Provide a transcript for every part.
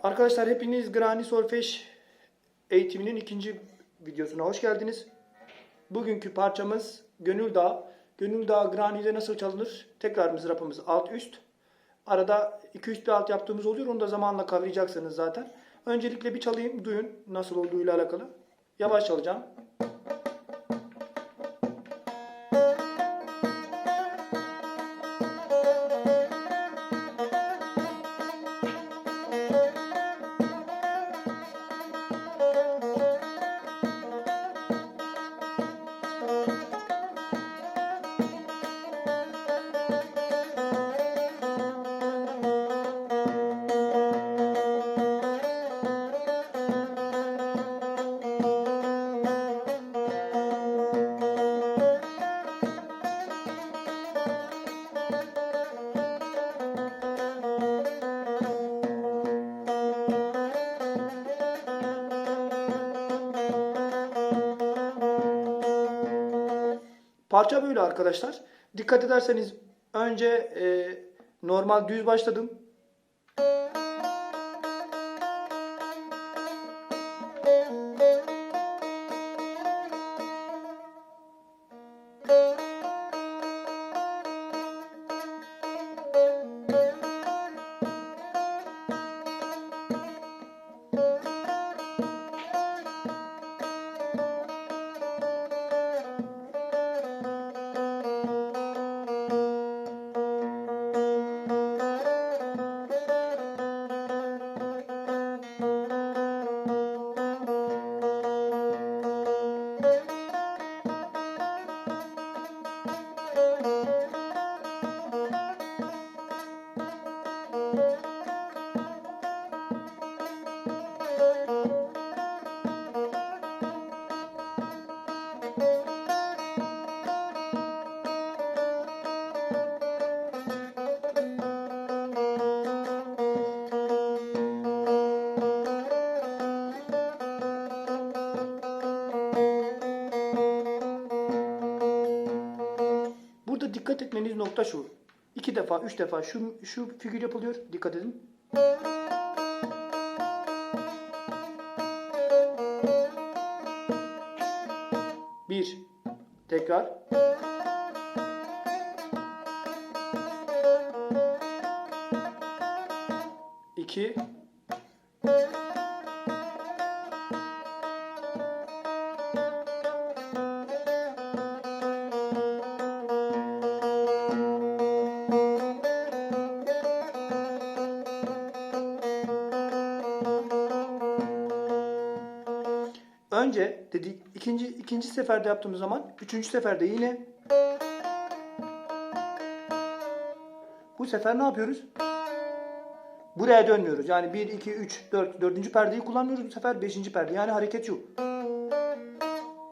Arkadaşlar hepiniz Granny Solfej eğitiminin ikinci videosuna hoş geldiniz. Bugünkü parçamız Gönül Dağı. Gönül Dağı Granny'de nasıl çalınır? Tekrar mızrapımız alt üst. Arada 2-3 bir alt yaptığımız oluyor. Onu da zamanla kavrayacaksınız zaten. Öncelikle bir çalayım, duyun nasıl olduğuyla alakalı. Yavaş çalacağım. Parça böyle arkadaşlar. Dikkat ederseniz önce normal düz başladım. Burada dikkat etmeniz nokta şu. 2 defa, 3 defa şu figür yapılıyor. Dikkat edin. Bir. Tekrar. İki. Önce dedik ikinci seferde yaptığımız zaman üçüncü seferde yine bu sefer ne yapıyoruz? Buraya dönmüyoruz. Yani 1, 2, 3, 4, dördüncü perdeyi kullanmıyoruz. Bu sefer beşinci perde. Yani hareket şu.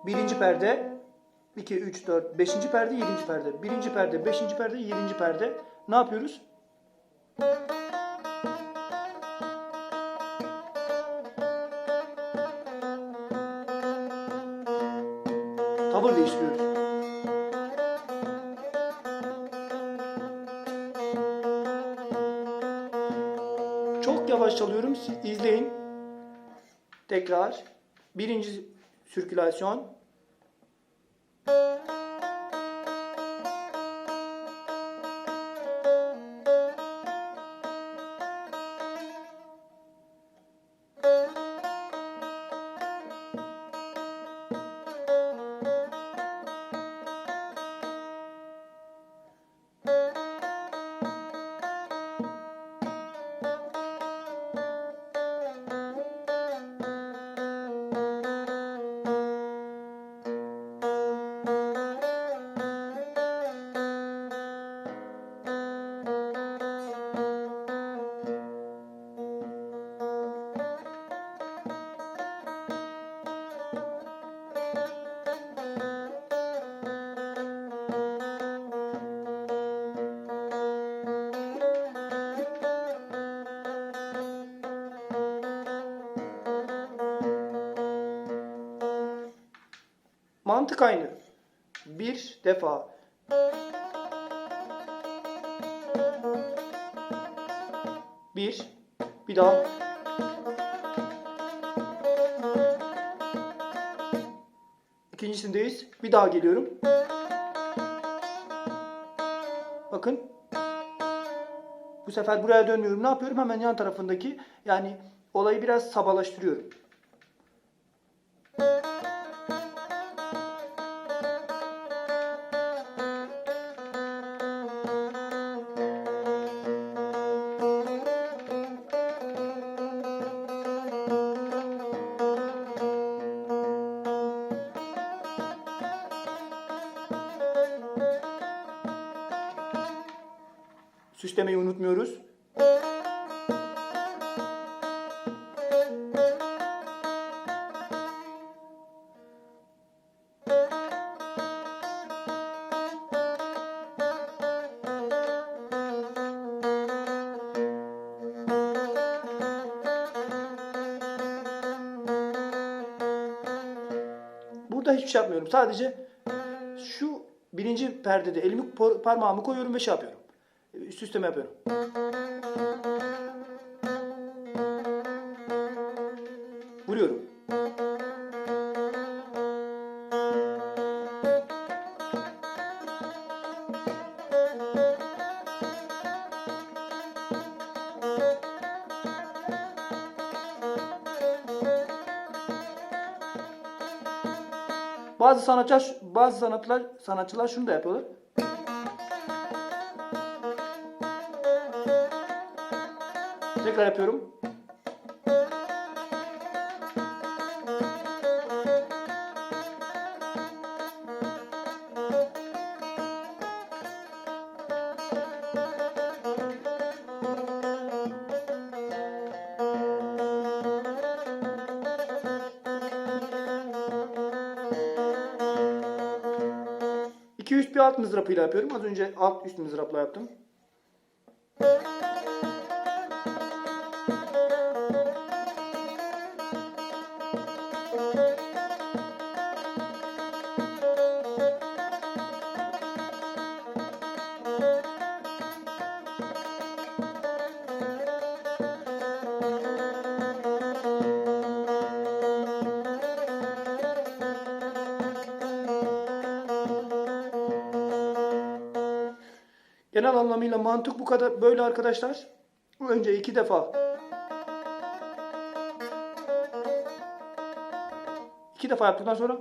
Birinci perde, 2, 3, 4, beşinci perde, yedinci perde. Birinci perde, beşinci perde, yedinci perde. Ne yapıyoruz? Tavır değiştiriyoruz. Çok yavaş çalıyorum. Siz izleyin. Tekrar. Birinci sirkülasyon. Mantık aynı. Bir defa. Bir. Bir daha. İkincisindeyiz. Bir daha geliyorum. Bakın. Bu sefer buraya dönmüyorum. Ne yapıyorum? Hemen yan tarafındaki, yani olayı biraz sabalaştırıyorum. Süslemeyi unutmuyoruz. Burada hiçbir şey yapmıyorum. Sadece şu birinci perdede elimi, parmağımı koyuyorum ve şey yapıyorum. Süsleme yapıyorum. Vuruyorum. Bazı sanatçılar şunu da yapıyorlar. Tekrar yapıyorum. İki üst bir alt mızrapıyla yapıyorum. Az önce alt üst mızrapla yaptım. Genel anlamıyla mantık bu kadar, böyle arkadaşlar. Önce 2 defa yaptıktan sonra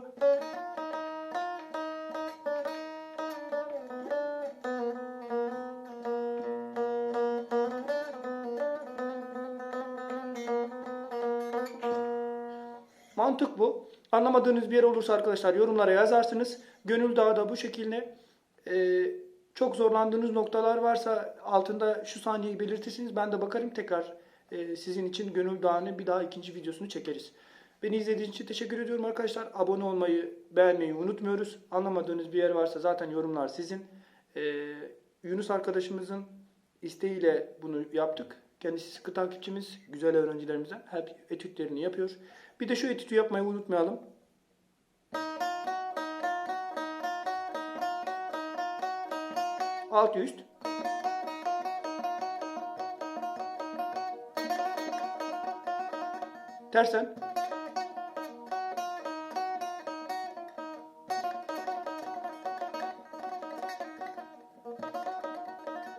mantık bu. Anlamadığınız bir yer olursa arkadaşlar yorumlara yazarsınız. Gönül Dağı da bu şekilde. Çok zorlandığınız noktalar varsa altında şu saniyeyi belirtirsiniz. Ben de bakarım, tekrar sizin için Gönül Dağı'nın bir daha ikinci videosunu çekeriz. Beni izlediğiniz için teşekkür ediyorum arkadaşlar. Abone olmayı, beğenmeyi unutmuyoruz. Anlamadığınız bir yer varsa zaten yorumlar sizin. Yunus arkadaşımızın isteğiyle bunu yaptık. Kendisi sıkı takipçimiz, güzel öğrencilerimizden. Hep etütlerini yapıyor. Bir de şu etütü yapmayı unutmayalım. Alt üst. Tersen.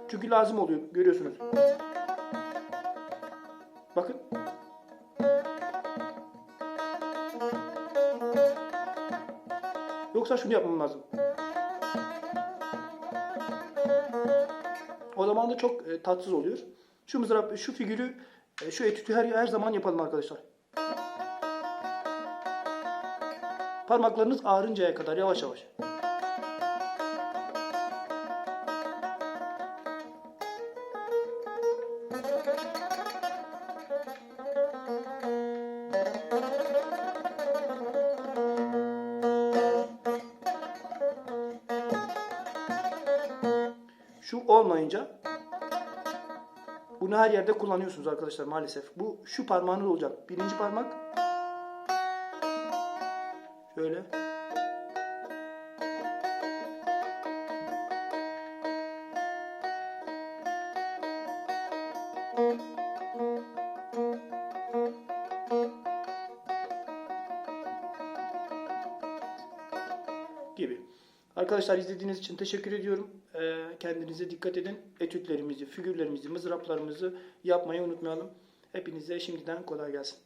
Çünkü lazım oluyor, görüyorsunuz. Bakın. Yoksa şunu yapmam lazım. O zaman da çok tatsız oluyor. Şu mızrap, şu figürü, şu etütü her zaman yapalım arkadaşlar. Parmaklarınız ağrıncaya kadar yavaş yavaş. Şu olmayınca bunu her yerde kullanıyorsunuz arkadaşlar maalesef. Bu şu parmağınız olacak. Birinci parmak şöyle. gibi. Arkadaşlar izlediğiniz için teşekkür ediyorum. Kendinize dikkat edin. Etütlerimizi, figürlerimizi, mızraplarımızı yapmayı unutmayalım. Hepinize şimdiden kolay gelsin.